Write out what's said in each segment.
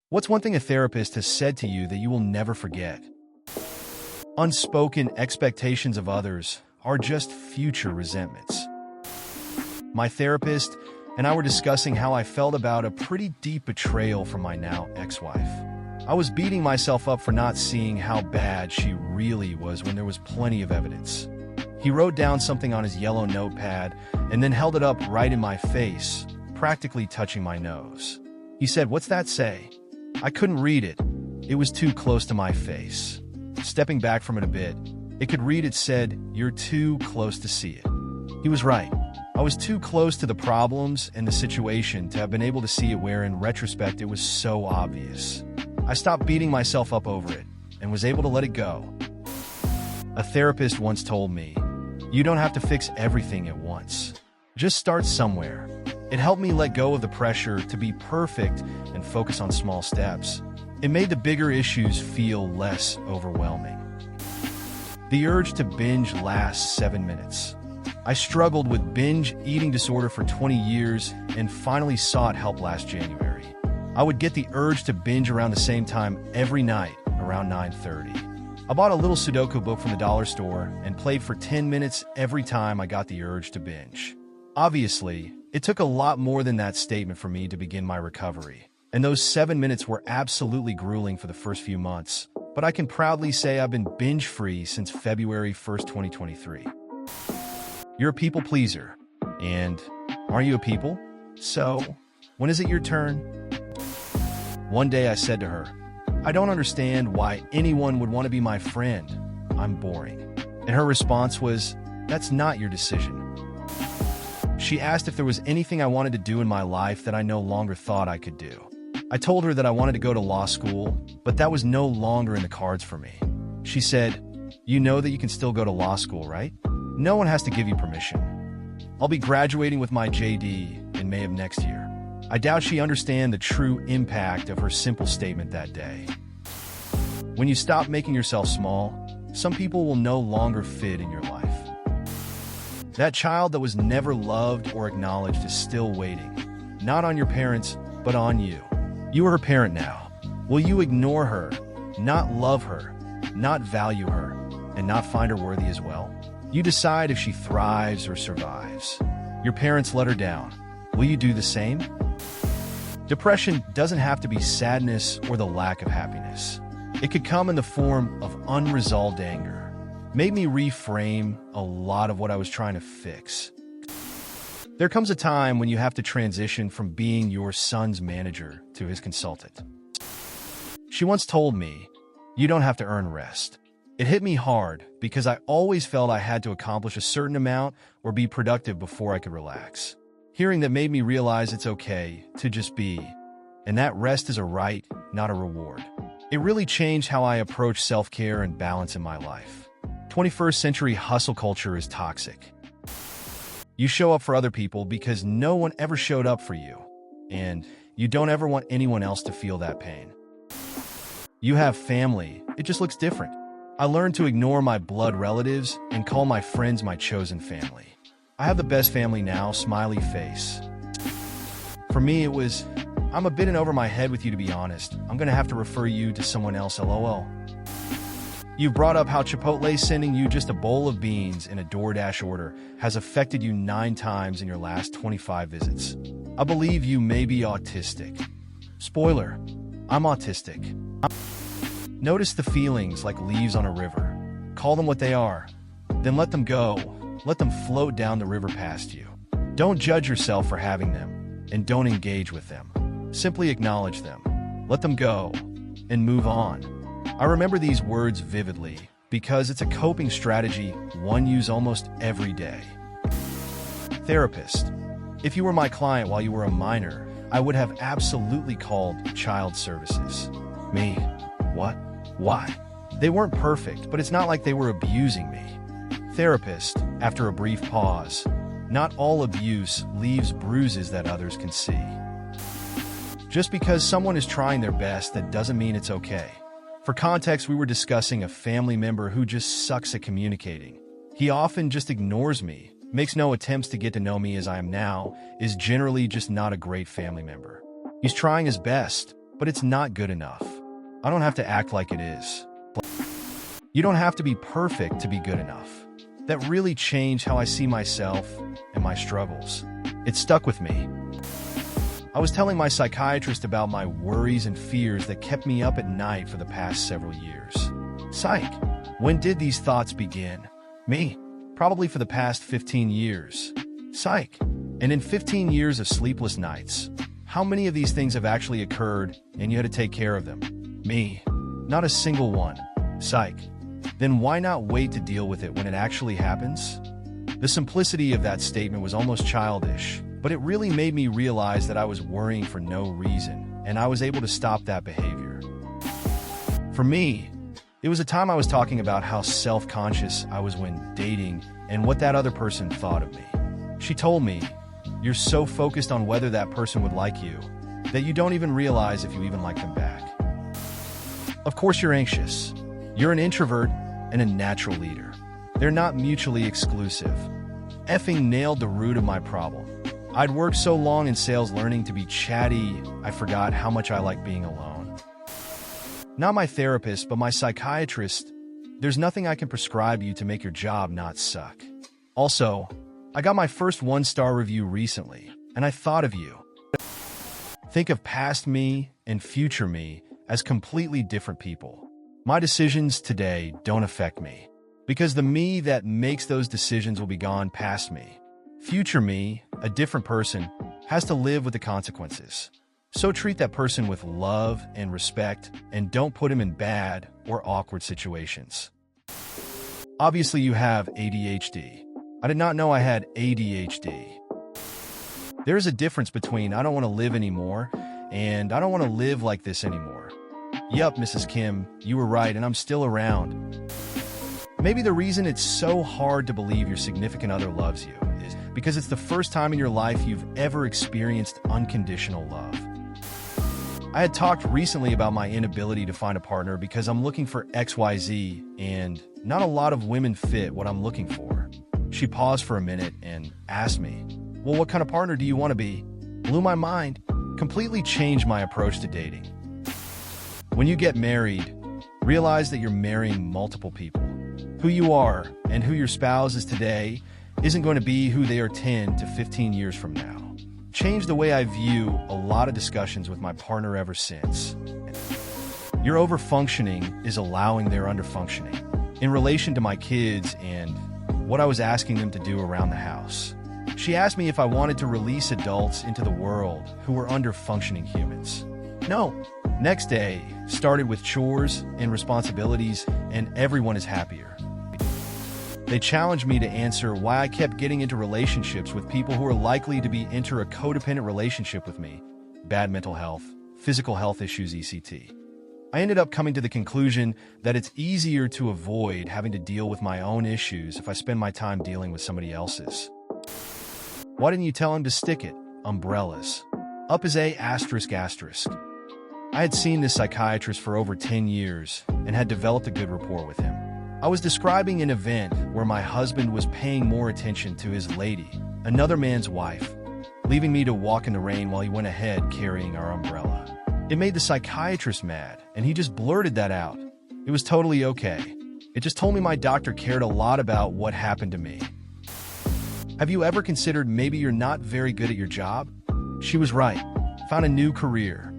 What's one thing a therapist has said to you that you will never forget? Unspoken expectations of others are just future resentments. My therapist and I were discussing how I felt about a pretty deep betrayal from my now ex-wife. I was beating myself up for not seeing how bad she really was when there was plenty of evidence. He wrote down something on his yellow notepad and then held it up right in my face, practically touching my nose. He said, "What's that say?" I couldn't read it. It was too close to my face. Stepping back from it a bit, it could read it said, "You're too close to see it." He was right. I was too close to the problems and the situation to have been able to see it where, in retrospect, it was so obvious. I stopped beating myself up over it and was able to let it go. A therapist once told me, "You don't have to fix everything at once. Just start somewhere." It helped me let go of the pressure to be perfect and focus on small steps. It made the bigger issues feel less overwhelming. The urge to binge lasts 7 minutes. I struggled with binge eating disorder for 20 years and finally sought help last January. I would get the urge to binge around the same time every night, around 9:30. I bought a little Sudoku book from the dollar store and played for 10 minutes every time I got the urge to binge. Obviously, it took a lot more than that statement for me to begin my recovery, and those 7 minutes were absolutely grueling for the first few months, but I can proudly say I've been binge-free since February 1st, 2023. You're a people pleaser, and are you a people? So, when is it your turn? One day I said to her, "I don't understand why anyone would want to be my friend. I'm boring." And her response was, "That's not your decision." She asked if there was anything I wanted to do in my life that I no longer thought I could do. I told her that I wanted to go to law school, but that was no longer in the cards for me. She said, "You know that you can still go to law school, right? No one has to give you permission. I'll be graduating with my JD in May of next year." I doubt she understood the true impact of her simple statement that day. When you stop making yourself small, some people will no longer fit in your life. That child that was never loved or acknowledged is still waiting, not on your parents, but on you. You are her parent now. Will you ignore her, not love her, not value her, and not find her worthy as well? You decide if she thrives or survives. Your parents let her down. Will you do the same? Depression doesn't have to be sadness or the lack of happiness. It could come in the form of unresolved anger. Made me reframe a lot of what I was trying to fix. There comes a time when you have to transition from being your son's manager to his consultant. She once told me, "You don't have to earn rest." It hit me hard because I always felt I had to accomplish a certain amount or be productive before I could relax. Hearing that made me realize it's okay to just be, and that rest is a right, not a reward. It really changed how I approach self-care and balance in my life. 21st century hustle culture is toxic. You show up for other people because no one ever showed up for you, and you don't ever want anyone else to feel that pain. You have family, it just looks different. I learned to ignore my blood relatives and call my friends my chosen family. I have the best family now, smiley face. For me, it was, "I'm a bit in over my head with you, to be honest. I'm gonna have to refer you to someone else, lol." You've brought up how Chipotle sending you just a bowl of beans in a DoorDash order has affected you 9 times in your last 25 visits. I believe you may be autistic. Spoiler, I'm autistic. Notice the feelings like leaves on a river. Call them what they are. Then let them go. Let them float down the river past you. Don't judge yourself for having them, and don't engage with them. Simply acknowledge them. Let them go, and move on. I remember these words vividly because it's a coping strategy one use almost every day. Therapist. If you were my client while you were a minor, I would have absolutely called child services. Me? What? Why? They weren't perfect, but it's not like they were abusing me. Therapist. After a brief pause. Not all abuse leaves bruises that others can see. Just because someone is trying their best, that doesn't mean it's okay. For context, we were discussing a family member who just sucks at communicating. He often just ignores me, makes no attempts to get to know me as I am now, is generally just not a great family member. He's trying his best, but it's not good enough. I don't have to act like it is. You don't have to be perfect to be good enough. That really changed how I see myself and my struggles. It stuck with me. I was telling my psychiatrist about my worries and fears that kept me up at night for the past several years. Psych, when did these thoughts begin? Me, probably for the past 15 years. Psych, and in 15 years of sleepless nights, how many of these things have actually occurred and you had to take care of them? Me, not a single one. Psych. Then why not wait to deal with it when it actually happens? The simplicity of that statement was almost childish, but it really made me realize that I was worrying for no reason, and I was able to stop that behavior. For me, it was a time I was talking about how self-conscious I was when dating and what that other person thought of me. She told me, "You're so focused on whether that person would like you that you don't even realize if you even like them back." Of course you're anxious. You're an introvert and a natural leader. They're not mutually exclusive. Effing nailed the root of my problem. I'd worked so long in sales learning to be chatty, I forgot how much I like being alone. Not my therapist, but my psychiatrist. There's nothing I can prescribe you to make your job not suck. Also, I got my first 1-star review recently, and I thought of you. Think of past me and future me as completely different people. My decisions today don't affect me, because the me that makes those decisions will be gone past me. Future me, a different person, has to live with the consequences. So treat that person with love and respect, and don't put him in bad or awkward situations. Obviously, you have ADHD. I did not know I had ADHD. There's a difference between I don't want to live anymore and I don't want to live like this anymore. Yup, Mrs. Kim, you were right, and I'm still around. Maybe the reason it's so hard to believe your significant other loves you is because it's the first time in your life you've ever experienced unconditional love. I had talked recently about my inability to find a partner because I'm looking for XYZ, and not a lot of women fit what I'm looking for. She paused for a minute and asked me, "Well, what kind of partner do you want to be?" Blew my mind, completely changed my approach to dating. When you get married, realize that you're marrying multiple people. Who you are and who your spouse is today isn't going to be who they are 10 to 15 years from now. Changed the way I view a lot of discussions with my partner ever since. Your overfunctioning is allowing their underfunctioning in relation to my kids and what I was asking them to do around the house. She asked me if I wanted to release adults into the world who were underfunctioning humans. No. Next day started with chores and responsibilities, and everyone is happier. They challenged me to answer why I kept getting into relationships with people who are likely to be enter a codependent relationship with me. Bad mental health, physical health issues, etc. I ended up coming to the conclusion that it's easier to avoid having to deal with my own issues if I spend my time dealing with somebody else's. Why didn't you tell him to stick it? Umbrellas. Up is a ****. I had seen this psychiatrist for over 10 years and had developed a good rapport with him. I was describing an event where my husband was paying more attention to his lady, another man's wife, leaving me to walk in the rain while he went ahead carrying our umbrella. It made the psychiatrist mad, and he just blurted that out. It was totally okay. It just told me my doctor cared a lot about what happened to me. Have you ever considered maybe you're not very good at your job? She was right. Found a new career.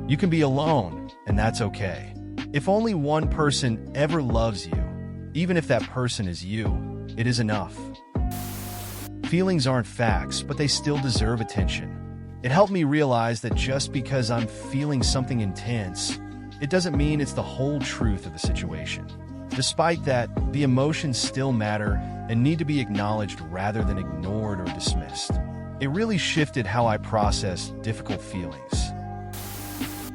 You can be alone, and that's okay. If only one person ever loves you, even if that person is you, it is enough. Feelings aren't facts, but they still deserve attention. It helped me realize that just because I'm feeling something intense, it doesn't mean it's the whole truth of the situation. Despite that, the emotions still matter and need to be acknowledged rather than ignored or dismissed. It really shifted how I process difficult feelings.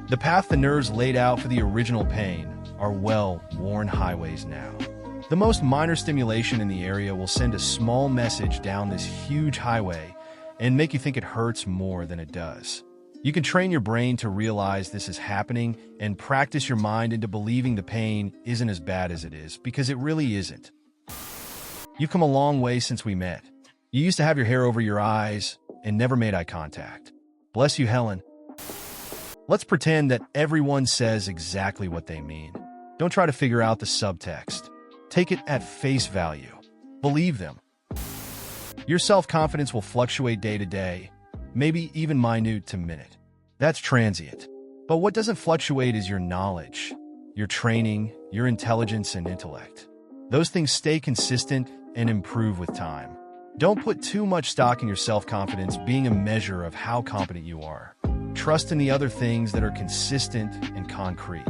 The path the nerves laid out for the original pain are well-worn highways now. The most minor stimulation in the area will send a small message down this huge highway and make you think it hurts more than it does. You can train your brain to realize this is happening and practice your mind into believing the pain isn't as bad as it is, because it really isn't. You've come a long way since we met. You used to have your hair over your eyes and never made eye contact. Bless you, Helen. Let's pretend that everyone says exactly what they mean. Don't try to figure out the subtext. Take it at face value. Believe them. Your self-confidence will fluctuate day to day, maybe even minute to minute. That's transient. But what doesn't fluctuate is your knowledge, your training, your intelligence and intellect. Those things stay consistent and improve with time. Don't put too much stock in your self-confidence being a measure of how competent you are. Trust in the other things that are consistent and concrete.